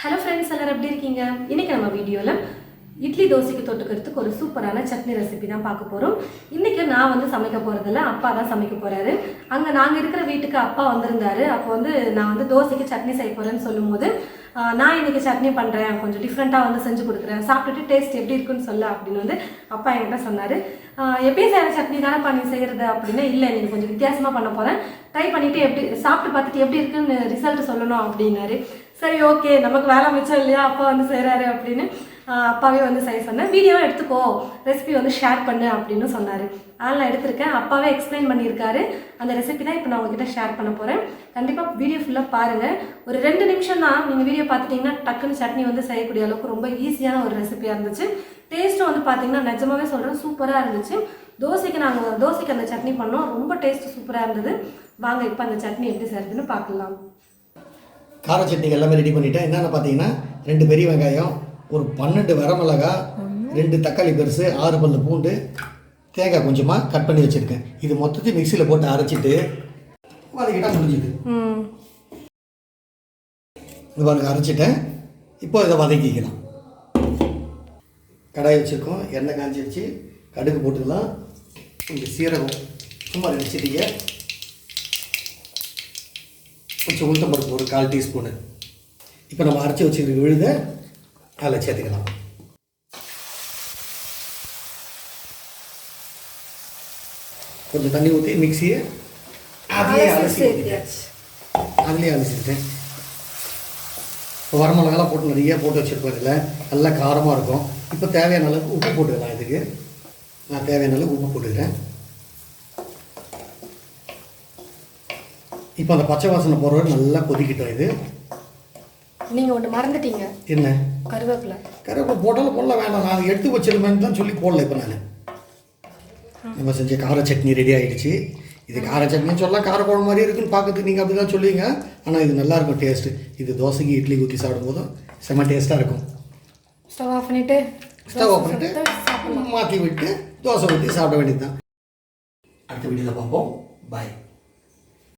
Hello friends, எல்லாரும் எப்படி இருக்கீங்க? இன்னைக்கு நம்ம வீடியோல இட்லி தோசைக்கு தொட்டுக்கிறதுக்கு ஒரு சூப்பரான சட்னி ரெசிபி தான் பார்க்க போறோம். இன்னைக்கு நான் வந்து சமைக்க போறதில்ல, அப்பா தான் சமைக்க போறாரு. அங்க நாங்க இருக்கிற வீட்டுக்கு அப்பா வந்திருந்தாரு. அப்போ வந்து நான் வந்து தோசைக்கு சட்னி செய்ய போறேன்னு சொல்லும்போது நான் இன்னைக்கு சட்னி பண்றேன், கொஞ்சம் டிஃப்ரெண்டா வந்து செஞ்சு கொடுக்குறேன், சாப்பிட்டுட்டு டேஸ்ட் எப்படி இருக்குன்னு சொல்ல அப்படின்னு வந்து அப்பா என்கிட்ட சொன்னாரு. எப்பயும் செய்யற சட்னி தானே பண்ணி செய்யறது அப்படின்னு. இல்லை, நீங்கள் கொஞ்சம் வித்தியாசமா பண்ண போறேன், ட்ரை பண்ணிட்டு எப்படி சாப்பிட்டு பார்த்துட்டு எப்படி இருக்குன்னு ரிசல்ட் சொல்லணும் அப்படின்னாரு. சரி, ஓகே, நமக்கு வேலை மிச்சம் இல்லையா, அப்பா வந்து செய்கிறாரு அப்படின்னு அப்பாவே வந்து செய்ய சொன்னேன். வீடியோவை எடுத்துக்கோ, ரெசிபி வந்து ஷேர் பண்ணு அப்படின்னு சொன்னார். அதனால் நான் எடுத்திருக்கேன். அப்பாவே எக்ஸ்பிளைன் பண்ணியிருக்காரு. அந்த ரெசிபி தான் இப்போ நான் உங்ககிட்ட ஷேர் பண்ண போகிறேன். கண்டிப்பாக வீடியோ ஃபுல்லாக பாருங்கள். ஒரு 2 நிமிஷம் தான் நீங்கள் வீடியோ பார்த்துட்டிங்கன்னா டக்குன்னு சட்னி வந்து செய்யக்கூடிய அளவுக்கு ரொம்ப ஈஸியான ஒரு ரெசிபியாக இருந்துச்சு. டேஸ்ட்டும் வந்து பார்த்தீங்கன்னா நிஜமாவே சொல்கிறேன், சூப்பராக இருந்துச்சு. தோசைக்கு அந்த சட்னி பண்ணோம், ரொம்ப டேஸ்ட்டு சூப்பராக இருந்தது. வாங்க இப்போ அந்த சட்னி எப்படி செய்யறதுன்னு பார்க்கலாம். கார சட்னிக்கு எல்லாமே ரெடி பண்ணிவிட்டேன். என்னென்ன பார்த்தீங்கன்னா 2 பெரிய வெங்காயம், ஒரு 12 வரமிளகா, 2 தக்காளி பெருசு, 6 பல்லு பூண்டு, தேங்காய் கொஞ்சமாக கட் பண்ணி வச்சுருக்கேன். இது மொத்தத்தையும் மிக்சியில் போட்டு அரைச்சிட்டு வதக்கிட்டால் முடிஞ்சுது. இது பாருங்க, அரைச்சிட்டேன். இப்போ இதை வதக்கிக்கலாம். கடாய் வச்சுருக்கோம், எண்ணெய் காஞ்சி வச்சு கடுகு போட்டுக்கலாம். கொஞ்சம் சீரகம் சும்மா 2 சிட்டிகை, கொஞ்சம் உளுத்தம்பருப்பு ஒரு 1/4 டீஸ்பூனு. இப்போ நம்ம அரைச்சி வச்சுருக்க விழுத அதில் சேர்த்துக்கலாம். கொஞ்சம் தண்ணி ஊற்றி மிக்சியை அதுலேயே அலசிட்டேன். இப்போ வரமிளகாலாம் போட்டு நிறைய போட்டு வச்சுருப்போம். இதில் நல்லா காரமாக இருக்கும். இப்போ தேவையான அளவுக்கு உப்பு போட்டுக்கலாம். இதுக்கு நான் தேவையான அளவுக்கு உப்பு போட்டுக்கிறேன். இப்போ அந்த பச்சை வாசனை போடுறது நல்லா கொதிக்கிட்டோம். இது நீங்கள் ஒன்று மறந்துட்டீங்க. என்ன? கருவேப்பிலை போட்டாலும் போடலாம், வேண்டாம். நான் எடுத்து வச்சிருந்தேன்னு தான் சொல்லி போடல. இப்போ நான் நம்ம செஞ்ச கார சட்னி ரெடி ஆகிடுச்சு. இது கார சட்னின்னு சொல்லலாம், காரக்குழம்பு மாதிரி இருக்குன்னு பார்க்கறதுக்கு நீங்கள் அப்படி தான் சொல்லுவீங்க. ஆனால் இது நல்லாயிருக்கும் டேஸ்ட்டு. இது தோசைக்கு இட்லி ஊற்றி சாப்பிடும்போதும் செம்ம டேஸ்ட்டாக இருக்கும். ஸ்டவ் ஆஃப் பண்ணிவிட்டு மாற்றி விட்டு தோசை ஊற்றி சாப்பிட வேண்டியது தான். அடுத்த வீடியோவில் பார்ப்போம். பாய்.